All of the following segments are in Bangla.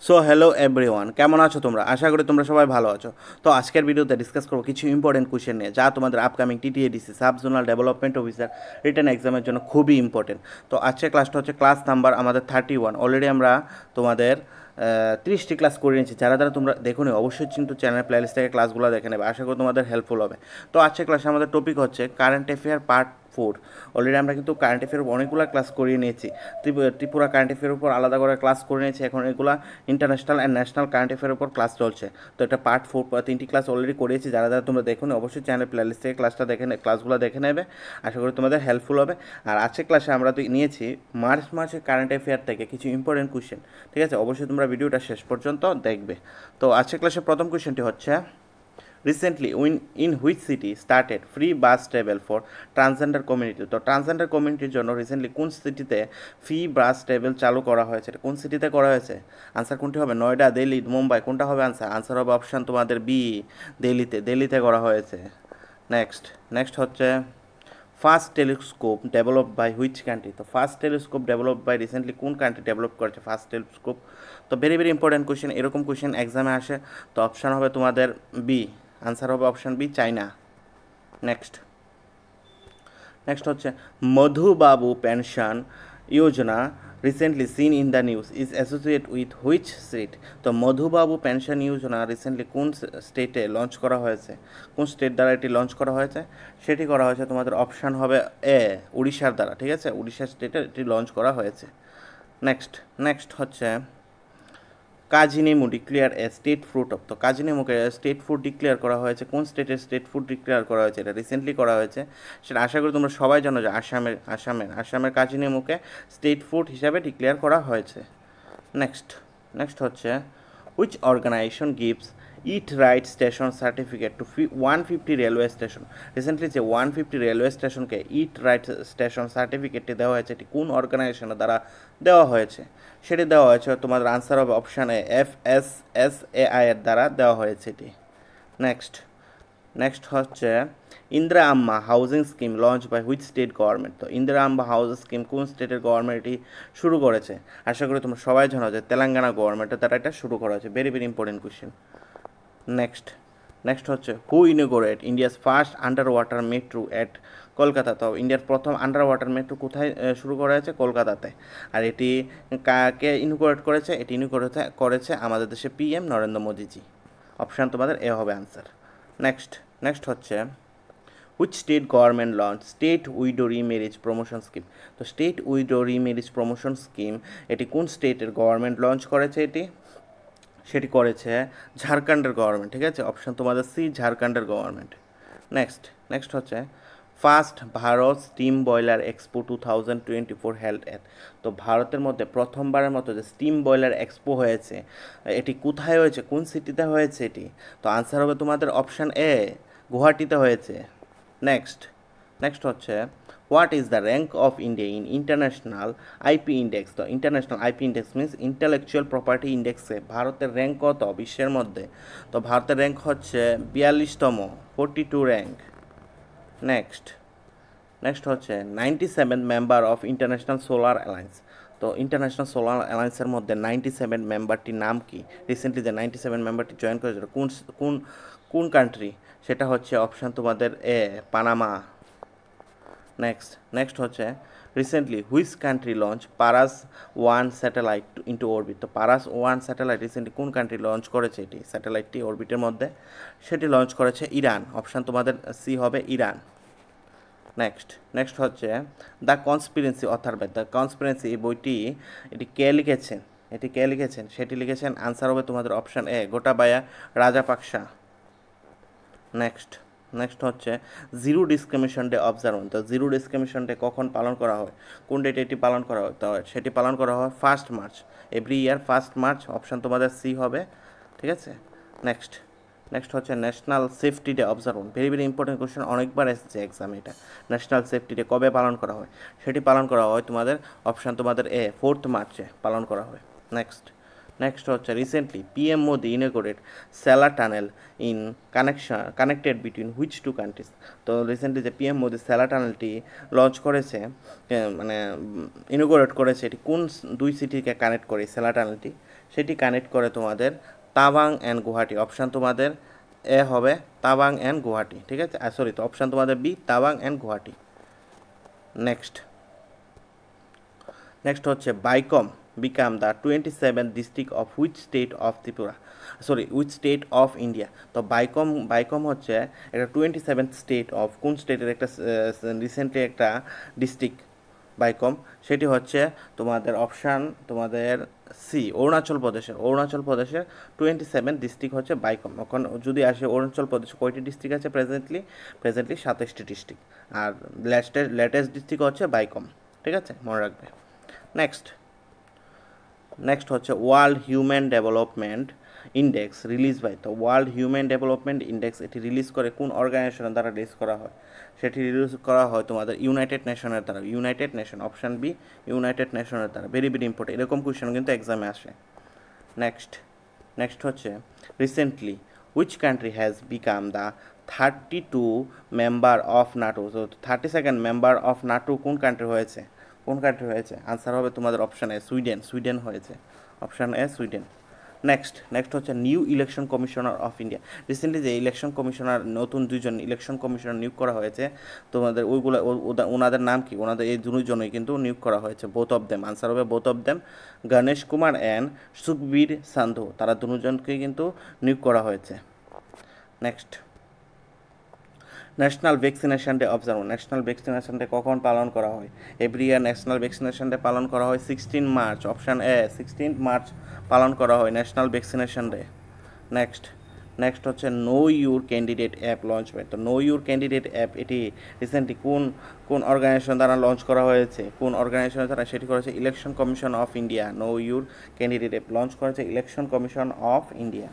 সো হ্যালো এভরিওয়ান, কেমন আছো তোমরা? আশা করি তোমরা সবাই ভালো আছো। তো আজকের ভিডিওতে ডিসকাস করবো কিছু ইম্পর্টেন্ট কোয়েশ্চেন নিয়ে, যা তোমাদের upcoming TTADC sub zonal development officer written এক্সামের জন্য খুবই ইম্পর্টেন্ট। তো আজকের ক্লাসটা হচ্ছে ক্লাস নাম্বার আমাদের 31। অলরেডি আমরা তোমাদের 30টি ক্লাস করে নিয়েছি। যারা যারা তোমরা দেখো নি অবশ্যই কিন্তু চ্যানেল প্লেলিস্ট থেকে ক্লাসগুলো দেখে নেবে, আশা করি তোমাদের হেল্পফুল হবে। তো আজকের ক্লাসে আমাদের টপিক হচ্ছে কারেন্ট অ্যাফেয়ার পার্ট 4। অলরেডি আমরা কিন্তু কারেন্ট অ্যাফেয়ার অনেকগুলো ক্লাস করিয়ে নিয়েছি। ত্রিপুরা কারেন্ট অ্যাফেয়ার উপর আলাদা করে ক্লাস করে নিয়েছি, এখন এগুলা international and national current affair উপর ক্লাস চলছে। তো এটা পার্ট 4, 3টি ক্লাস অলরেডি করিয়েছি। যারা যারা তোমরা দেখো নি অবশ্যই চ্যানেল প্লেলিস্ট থেকে ক্লাসগুলো দেখে নেবে, আশা করি তোমাদের হেল্পফুল হবে। আর আজকের ক্লাসে আমরা নিয়েছি মার্চ মাসের কারেন্ট অ্যাফেয়ার থেকে কিছু ইম্পর্টেন্ট কোয়েশ্চেন। ঠিক আছে, অবশ্যই তোমরা ভিডিওটা শেষ পর্যন্ত দেখবে। তো আজকের ক্লাসের প্রথম কোয়েশ্চেনটি হচ্ছে, recently in which city started free bus travel for transgender community. তো ট্রান্সজেন্ডার কমিউনিটির জন্য রিসেন্টলি কোন সিটিতে ফ্রি বাস ট্রাভেল চালু করা হয়েছে? এটা কোন সিটিতে করা হয়েছে? আনসার কোনটি হবে? নয়ডা, দিল্লি, মুম্বাই, কোনটা হবে আনসার? আনসার হবে অপশান তোমাদের বি, দিল্লিতে করা হয়েছে। নেক্সট নেক্সট হচ্ছে, first telescope develop by which country. তো first telescope develop by recently কোন কান্ট্রি ডেভেলপ করেছে ফার্স্ট টেলিস্কোপ? তো ভেরি ভেরি ইম্পর্টেন্ট কোয়েশ্চেন, এরকম কোয়েশ্চেন এক্সামে আসে। তো অপশান হবে তোমাদের বি, আনসার হবে option B, China. Next next হচ্ছে, Madhubabu pension Yojana recently seen in the news is associate with which state. তো মধুবাবু পেনশন যোজনা রিসেন্টলি কোন স্টেটে লঞ্চ করা হয়েছে? কোন স্টেট দ্বারা এটি লঞ্চ করা হয়েছে? সেটি করা হয়েছে তোমাদের অপশান হবে এ, উড়িষ্যার দ্বারা। ঠিক আছে, উড়িষ্যা স্টেটে এটি লঞ্চ করা হয়েছে। নেক্সট নেক্সট হচ্ছে, কাজী নেমু declare a state fruit of. তো কাজী নেমুকে স্টেট ফুড ডিক্লেয়ার করা হয়েছে, কোন স্টেটের স্টেট ফুড ডিক্লেয়ার করা হয়েছে? এটা রিসেন্টলি করা হয়েছে, সেটা আশা করি তোমরা সবাই জানো যে আসামের কাজী নেমুকে স্টেট ফুড হিসাবে ডিক্লেয়ার করা হয়েছে। নেক্সট নেক্সট হচ্ছে, which organisation gives it right station certificate to 150 railway station. Recently যে 150 রেলওয়ে স্টেশনকে ইট রাইট স্টেশন সার্টিফিকেটটি দেওয়া হয়েছে, এটি কোন অর্গানাইজেশনের দ্বারা দেওয়া হয়েছে? সেটি দেওয়া হয়েছে তোমাদের আনসার হবে অপশান এ, FSSAI এর দ্বারা দেওয়া হয়েছে এটি। নেক্সট নেক্সট হচ্ছে, Indira Amma housing scheme launch by which state government. তো ইন্দিরা আম্মা হাউজিং স্কিম কোন স্টেটের গভর্নমেন্ট এটি শুরু করেছে? আশা করি তোমরা সবাই জানো যে তেলেঙ্গানা গভর্নমেন্টের দ্বারা এটা শুরু করা হয়েছে। Very very important question. Next next হচ্ছে, who inaugurate India's first under water metro at Kolkata. তো ইন্ডিয়ার প্রথম আন্ডার ওয়াটার মেট্রো কোথায় শুরু করা হয়েছে? কলকাতাতে। আর এটি কাকে ইনোগ্রেট করেছে? এটি ইনোগ্রেট করেছে আমাদের দেশে PM নরেন্দ্র মোদীজি। অপশান তোমাদের এ হবে আনসার। নেক্সট নেক্সট হচ্ছে, which state government launch state widow remarriage promotion scheme. তো state widow remarriage promotion scheme এটি কোন স্টেটের গভর্নমেন্ট লঞ্চ করেছে? এটি সেটি করেছে ঝাড়খণ্ডের গভর্নমেন্ট। ঠিক আছে, অপশান তোমাদের সি, ঝাড়খণ্ডের গভর্নমেন্ট। নেক্সট নেক্সট হচ্ছে, first Bharat steam boiler expo 2024 held at. তো ভারতের মধ্যে প্রথমবারের মতো যে স্টিম বয়লার এক্সপো হয়েছে, এটি কোথায় হয়েছে? কোন সিটিতে হয়েছে এটি? তো আনসার হবে তোমাদের অপশান এ, গুয়াহাটিতে হয়েছে। নেক্সট নেক্সট হচ্ছে, what is the rank of India in international IP index. তো international IP index means intellectual property ইন্ডেক্সে ভারতের র্যাঙ্ক কত বিশ্বের মধ্যে? তো ভারতের র্যাঙ্ক হচ্ছে 42তম, 42 র্যাঙ্ক। নেক্সট নেক্সট হচ্ছে, 97 member of international solar alliance. তো ইন্টারন্যাশনাল সোলার অ্যালায়েন্সের মধ্যে 97 মেম্বারটির নাম কি? রিসেন্টলি যে 97 মেম্বারটি জয়েন করেছিল কোন কোন কোন কান্ট্রি? সেটা হচ্ছে অপশান তোমাদের এ, পানামা। নেক্সট নেক্সট হচ্ছে, recently which country launch Pars one satellite into orbit. তো পারাস-1 স্যাটেলাইট রিসেন্টলি কোন কান্ট্রি লঞ্চ করেছে এটি স্যাটেলাইটটি অরবিটের মধ্যে? সেটি লঞ্চ করেছে ইরান। অপশান তোমাদের সি হবে, ইরান। নেক্সট নেক্সট হচ্ছে, the conspiracy author by. The conspiracy এই বইটি কে লিখেছেন সেটি লিখেছেন, আনসার হবে তোমাদের option A, Gotabaya Rajapaksa. Next next হচ্ছে, জিরো ডিসক্রিমিনেশন ডে অবজার্ভ। তো জিরো ডিসক্রিমিনেশন ডে কখন পালন করা হয়? কোন ডেটে এটি পালন করা হয়? তো সেটি পালন করা হয় 1 March, every year 1 March. Option তোমাদের সি হবে। ঠিক আছে, নেক্সট নেক্সট হচ্ছে, national safety day observe. Very very important question, অনেকবার এসেছে এক্সামে এটা। ন্যাশনাল সেফটি ডে কবে পালন করা হয়? সেটি পালন করা হয় তোমাদের অপশান তোমাদের এ, 4 মার্চে পালন করা হয়। নেক্সট নেক্সট হচ্ছে, recently PM Modi inaugurate Sela tunnel in connected between which two countries. তো রিসেন্টলি যে PM মোদি স্যালা টানেলটি লঞ্চ করেছে, মানে ইনোগ্রেট করেছে, এটি কোন দুই সিটিকে কানেক্ট করে স্যালা টানেলটি? সেটি কানেক্ট করে তোমাদের তাওয়াং অ্যান্ড গুয়াহাটি। অপশান তোমাদের এ হবে তাওয়াং অ্যান্ড গুয়াহাটি, ঠিক আছে। সরি, তো অপশান তোমাদের B Tawang and Guwahati. Next হচ্ছে বাইকম become the 27th district of which state of Tripura, sorry which state of India. তো বাইকম হচ্ছে একটা 27th স্টেট অফ কোন স্টেটের একটা রিসেন্টলি একটা ডিস্ট্রিক্ট বাইকম, সেটি হচ্ছে তোমাদের অপশান তোমাদের সি অরুণাচল প্রদেশের 27 ডিস্ট্রিক্ট হচ্ছে বাইকম। এখন যদি আসে অরুণাচল প্রদেশে কয়টি ডিস্ট্রিক্ট আছে প্রেজেন্টলি 27টি ডিস্ট্রিক্ট, আর লেটেস্ট ডিস্ট্রিক্ট হচ্ছে বাইকম, ঠিক আছে, মনে রাখবে। নেক্সট হচ্ছে world human development index release by, তো ওয়ার্ল্ড হিউম্যান ডেভেলপমেন্ট ইন্ডেক্স এটি রিলিজ করে কোন অর্গানাইজেশনের দ্বারা রিলিজ করা হয়? সেটি রিলিজ করা হয় তোমাদের ইউনাইটেড নেশনের দ্বারা। United nation, option B united নেশনের দ্বারা। ভেরি ইম্পর্টেন্ট, এরকম কোয়েশ্চেন কিন্তু এক্সামে আসে। নেক্সট হচ্ছে recently which country has become the 32 member of NATO. তো 32nd মেম্বার অফ নাটো কোন কান্ট্রি হয়েছে? আনসার হবে তোমাদের অপশান এ সুইডেন হয়েছে, অপশান এ সুইডেন। নেক্সট হচ্ছে new election commissioner of India. Recently যে ইলেকশন কমিশনার নতুন 2জন ইলেকশন কমিশনার নিয়োগ করা হয়েছে তোমাদের ওনাদের নাম কি? ওনাদের এই দুজনই কিন্তু নিয়োগ করা হয়েছে, বোথ অফ দেম। আনসার হবে both of them, Ganesh Kumar and Sukhbir Sandhu, তারা দুজনকে কিন্তু নিয়োগ করা হয়েছে। Next national vaccination day observe. National vaccination day কখন পালন করা হয়? Every year national vaccination day পালন করা হয় 16 মার্চ, অপশান এ 16 মার্চ পালন করা হয় ন্যাশনাল ভ্যাকসিনেশন ডে। নেক্সট হচ্ছে know your candidate app launch by. তো নো ইউর ক্যান্ডিডেট অ্যাপ এটি রিসেন্টলি কোন অর্গানাইজেশন দ্বারা লঞ্চ করা হয়েছে? কোন অর্গানাইজেশনের দ্বারা? সেটি করেছে election commission of India. Know your candidate app launch করেছে election commission of India.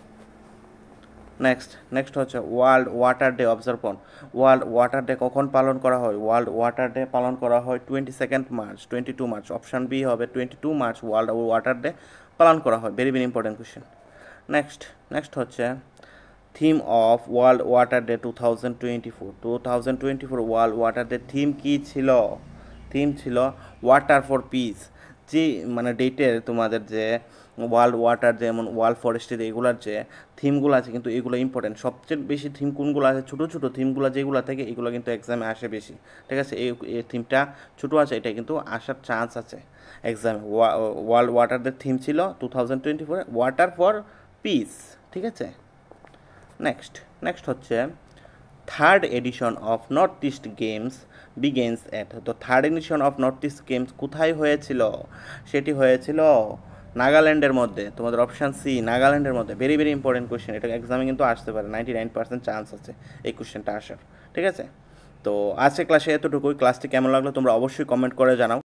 Next হচ্ছে world water day observe on. World water day কখন পালন করা হয়? ওয়ার্ল্ড ওয়াটার ডে পালন করা হয় 22 মার্চ, অপশান বি হবে 22 মার্চ ওয়ার্ল্ড ওয়াটার ডে পালন করা হয়। Very important question. নেক্সট হচ্ছে theme of world water day 2024 world water day theme কী ছিল? থিম ছিল ওয়াটার ফর পিস। যে মানে ডেটের তোমাদের যে ওয়ার্ল্ড ওয়াটার যেমন ওয়ার্ল্ড ফরেস্ট্রি এগুলার যে থিমগুলো আছে কিন্তু এগুলো ইম্পর্টেন্ট। সবচেয়ে বেশি থিম কোনগুলো আছে? ছোটো থিমগুলো যেগুলো থেকে এগুলো কিন্তু এক্সামে আসে বেশি, ঠিক আছে। এই থিমটা ছোটো আছে, এটা কিন্তু আসার চান্স আছে এক্সামে। ওয়ার্ল্ড ওয়াটার ডে থিম ছিল 2024 ওয়াটার ফর পিস, ঠিক আছে। নেক্সট হচ্ছে third edition of north east games begins at. তো third edition of north east games কোথায় হয়েছিল? সেটি হয়েছিল নাগাল্যান্ডের মধ্যে, তোমাদের অপশান সি নাগাল্যান্ডের মধ্যে। ভেরি ইম্পর্টেন্ট কোয়েশ্চেন, এটা এক্সামে কিন্তু আসতে পারে, 99% চান্স আছে এই কোয়েশ্চেনটা আসার, ঠিক আছে। তো আজকে ক্লাসে এতটুকুই। ক্লাসটি কেমন লাগলো তোমরা অবশ্যই কমেন্ট করে জানাও।